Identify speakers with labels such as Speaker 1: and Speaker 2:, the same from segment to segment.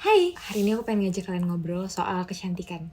Speaker 1: Hai, hari ini aku pengen ngajak kalian ngobrol soal kecantikan.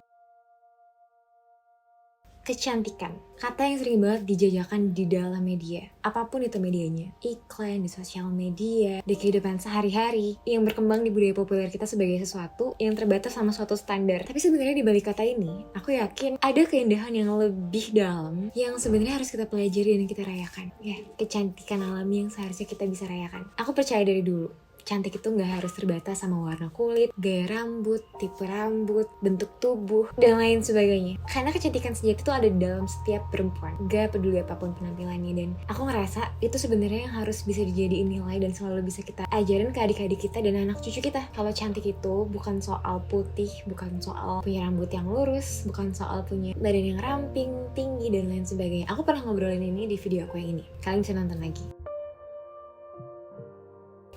Speaker 1: Kecantikan, kata yang sering banget dijajakan di dalam media. Apapun itu medianya, iklan, di sosial media, di kehidupan sehari-hari, yang berkembang di budaya populer kita sebagai sesuatu yang terbatas sama suatu standar. Tapi sebenarnya di balik kata ini, aku yakin ada keindahan yang lebih dalam yang sebenarnya harus kita pelajari dan kita rayakan. Ya, kecantikan alami yang seharusnya kita bisa rayakan. Aku percaya dari dulu, cantik itu gak harus terbatas sama warna kulit, gaya rambut, tipe rambut, bentuk tubuh, dan lain sebagainya. Karena kecantikan sejati itu ada di dalam setiap perempuan, gak peduli apapun penampilannya. Dan aku ngerasa itu sebenarnya yang harus bisa dijadiin nilai dan selalu bisa kita ajarin ke adik-adik kita dan anak cucu kita. Kalau cantik itu bukan soal putih, bukan soal punya rambut yang lurus, bukan soal punya badan yang ramping, tinggi, dan lain sebagainya. Aku pernah ngobrolin ini di video aku yang ini. Kalian bisa nonton lagi.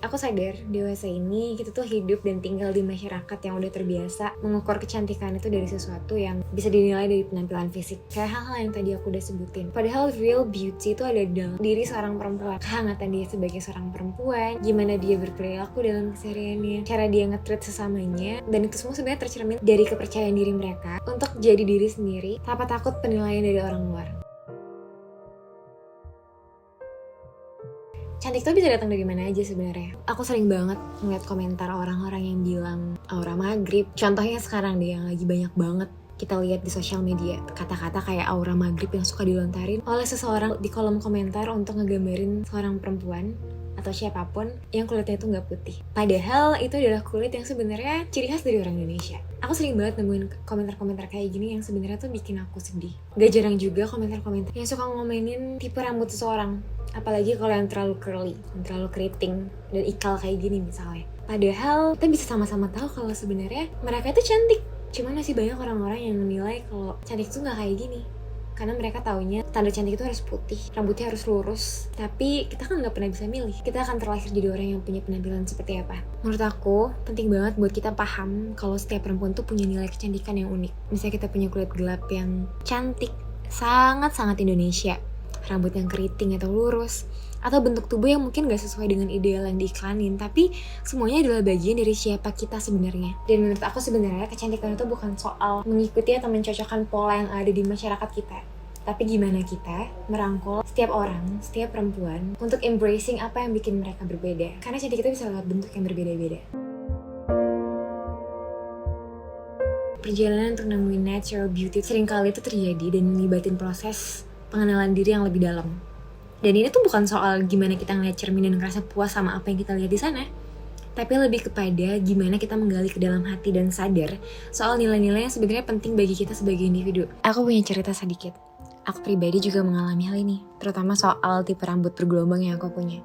Speaker 1: Aku sadar dewasa ini kita tuh hidup dan tinggal di masyarakat yang udah terbiasa mengukur kecantikan itu dari sesuatu yang bisa dinilai dari penampilan fisik. Kayak hal-hal yang tadi aku udah sebutin. Padahal real beauty itu ada dalam diri seorang perempuan. Kehangatan dia sebagai seorang perempuan, gimana dia berperilaku dalam kesehariannya, cara dia nge-treat sesamanya, dan itu semua sebenarnya tercermin dari kepercayaan diri mereka untuk jadi diri sendiri tanpa takut penilaian dari orang luar. Cantik tuh bisa datang dari mana aja sebenarnya. Aku sering banget ngeliat komentar orang-orang yang bilang aura maghrib. Contohnya sekarang deh yang lagi banyak banget kita lihat di sosial media. Kata-kata kayak aura maghrib yang suka dilontarin oleh seseorang di kolom komentar untuk ngegambarin seorang perempuan atau siapapun yang kulitnya itu nggak putih. Padahal itu adalah kulit yang sebenarnya ciri khas dari orang Indonesia. Aku sering banget nemuin komentar-komentar kayak gini yang sebenarnya tuh bikin aku sedih. Gak jarang juga komentar-komentar yang suka ngomenin tipe rambut seseorang. Apalagi kalau yang terlalu curly, yang terlalu keriting, dan ikal kayak gini misalnya. Padahal kita bisa sama-sama tahu kalau sebenarnya mereka itu cantik. Cuman masih banyak orang-orang yang menilai kalau cantik itu nggak kayak gini. Karena mereka taunya standar cantik itu harus putih, rambutnya harus lurus. Tapi kita kan nggak pernah bisa milih. Kita akan terlahir jadi orang yang punya penampilan seperti apa. Menurut aku, penting banget buat kita paham kalau setiap perempuan tuh punya nilai kecantikan yang unik. Misalnya kita punya kulit gelap yang cantik, sangat-sangat Indonesia. Rambut yang keriting atau lurus, atau bentuk tubuh yang mungkin gak sesuai dengan ideal yang diiklanin, tapi semuanya adalah bagian dari siapa kita sebenarnya. Dan menurut aku sebenarnya kecantikan itu bukan soal mengikuti atau mencocokkan pola yang ada di masyarakat kita, tapi gimana kita merangkul setiap orang, setiap perempuan untuk embracing apa yang bikin mereka berbeda. Karena cantik itu bisa lewat bentuk yang berbeda-beda. Perjalanan untuk nemuin natural beauty seringkali itu terjadi dan melibatin proses pengenalan diri yang lebih dalam. Dan ini tuh bukan soal gimana kita ngeliat cermin dan ngerasa puas sama apa yang kita lihat di sana, tapi lebih kepada gimana kita menggali ke dalam hati dan sadar soal nilai-nilai yang sebenarnya penting bagi kita sebagai individu. Aku punya cerita sedikit. Aku pribadi juga mengalami hal ini, terutama soal tipe rambut bergelombang yang aku punya.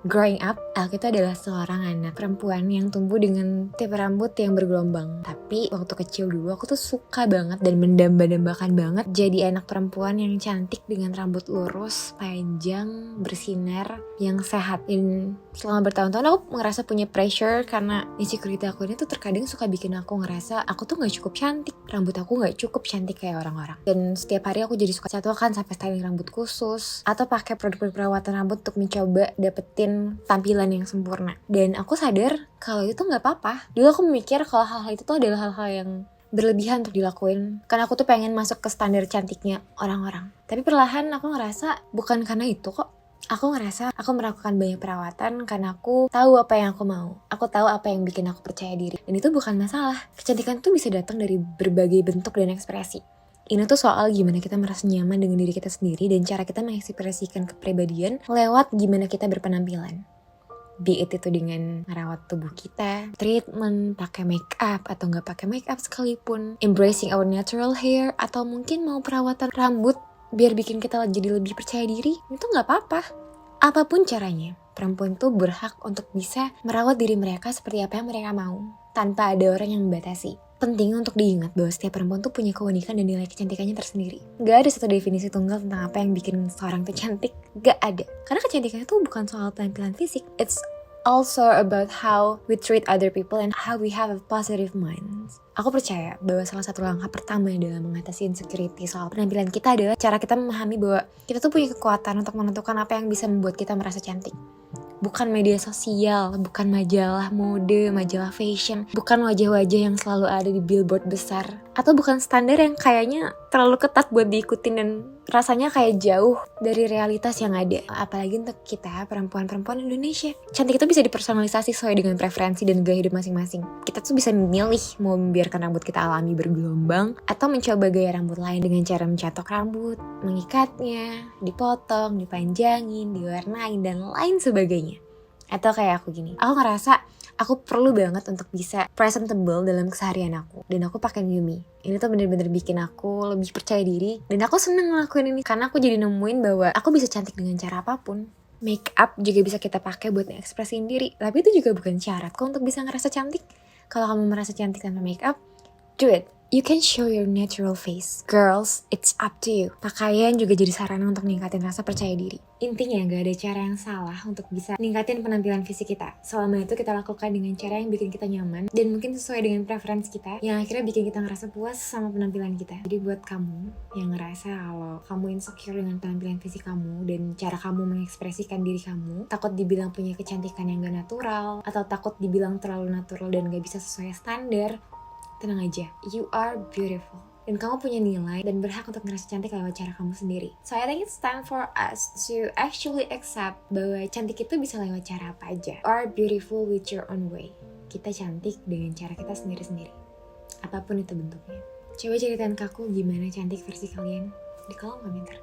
Speaker 1: Growing up, aku itu adalah seorang anak perempuan yang tumbuh dengan tipe rambut yang bergelombang. Tapi waktu kecil dulu aku tuh suka banget dan mendamba-dambakan banget jadi anak perempuan yang cantik dengan rambut lurus, panjang, bersinar, yang sehat. Dan selama bertahun-tahun aku ngerasa punya pressure karena insecurity aku ini tuh terkadang suka bikin aku ngerasa aku tuh gak cukup cantik. Rambut aku gak cukup cantik kayak orang-orang. Dan setiap hari aku jadi suka jadwalkan sampai styling rambut khusus atau pakai produk perawatan rambut untuk mencoba dapetin tampilan yang sempurna. Dan aku sadar kalau itu gak apa-apa. Dulu aku memikir kalau hal-hal itu tuh adalah hal-hal yang berlebihan untuk dilakuin karena aku tuh pengen masuk ke standar cantiknya orang-orang. Tapi perlahan aku ngerasa bukan karena itu kok. Aku ngerasa aku melakukan banyak perawatan karena aku tahu apa yang aku mau. Aku tahu apa yang bikin aku percaya diri. Dan itu bukan masalah. Kecantikan tuh bisa datang dari berbagai bentuk dan ekspresi. Ini tuh soal gimana kita merasa nyaman dengan diri kita sendiri dan cara kita mengekspresikan kepribadian lewat gimana kita berpenampilan. Be it itu dengan merawat tubuh kita, treatment, pakai make up atau nggak pakai make up sekalipun, embracing our natural hair, atau mungkin mau perawatan rambut biar bikin kita jadi lebih percaya diri, itu nggak apa-apa. Apapun caranya, perempuan tuh berhak untuk bisa merawat diri mereka seperti apa yang mereka mau, tanpa ada orang yang membatasi. Penting untuk diingat bahwa setiap perempuan tuh punya keunikan dan nilai kecantikannya tersendiri. Gak ada satu definisi tunggal tentang apa yang bikin seorang tuh cantik. Gak ada. Karena kecantikan itu bukan soal penampilan fisik. It's also about how we treat other people and how we have a positive mind. Aku percaya bahwa salah satu langkah pertama dalam mengatasi insecurity soal penampilan kita adalah cara kita memahami bahwa kita tuh punya kekuatan untuk menentukan apa yang bisa membuat kita merasa cantik. Bukan media sosial, bukan majalah mode, majalah fashion, bukan wajah-wajah yang selalu ada di billboard besar, atau bukan standar yang kayaknya terlalu ketat buat diikutin dan rasanya kayak jauh dari realitas yang ada. Apalagi untuk kita perempuan-perempuan Indonesia, cantik itu bisa dipersonalisasi sesuai dengan preferensi dan gaya hidup masing-masing. Kita tuh bisa memilih mau membiarkan rambut kita alami bergelombang atau mencoba gaya rambut lain dengan cara mencatok rambut, mengikatnya, dipotong, dipanjangin, diwarnain, dan lain sebagainya. Atau kayak aku gini, aku ngerasa aku perlu banget untuk bisa presentable dalam keseharian aku, dan aku pakai Yumi. Ini tuh bener-bener bikin aku lebih percaya diri, dan aku seneng ngelakuin ini karena aku jadi nemuin bahwa aku bisa cantik dengan cara apapun. Make up juga bisa kita pakai buat ngekspresiin diri, tapi itu juga bukan syarat kok untuk bisa ngerasa cantik. Kalau kamu merasa cantik tanpa make up, do it. You can show your natural face. Girls, it's up to you. Pakaian juga jadi sarana untuk meningkatin rasa percaya diri. Intinya gak ada cara yang salah untuk bisa meningkatin penampilan fisik kita. Selama itu kita lakukan dengan cara yang bikin kita nyaman dan mungkin sesuai dengan preferensi kita, yang akhirnya bikin kita ngerasa puas sama penampilan kita. Jadi buat kamu yang ngerasa kalau kamu insecure dengan penampilan fisik kamu dan cara kamu mengekspresikan diri kamu, takut dibilang punya kecantikan yang gak natural, atau takut dibilang terlalu natural dan gak bisa sesuai standar, tenang aja, you are beautiful. Dan kamu punya nilai dan berhak untuk ngerasa cantik lewat cara kamu sendiri. So I think it's time for us to actually accept bahwa cantik itu bisa lewat cara apa aja. Or beautiful with your own way. Kita cantik dengan cara kita sendiri-sendiri. Apapun itu bentuknya. Coba ceritain ke aku gimana cantik versi kalian di kolom komentar.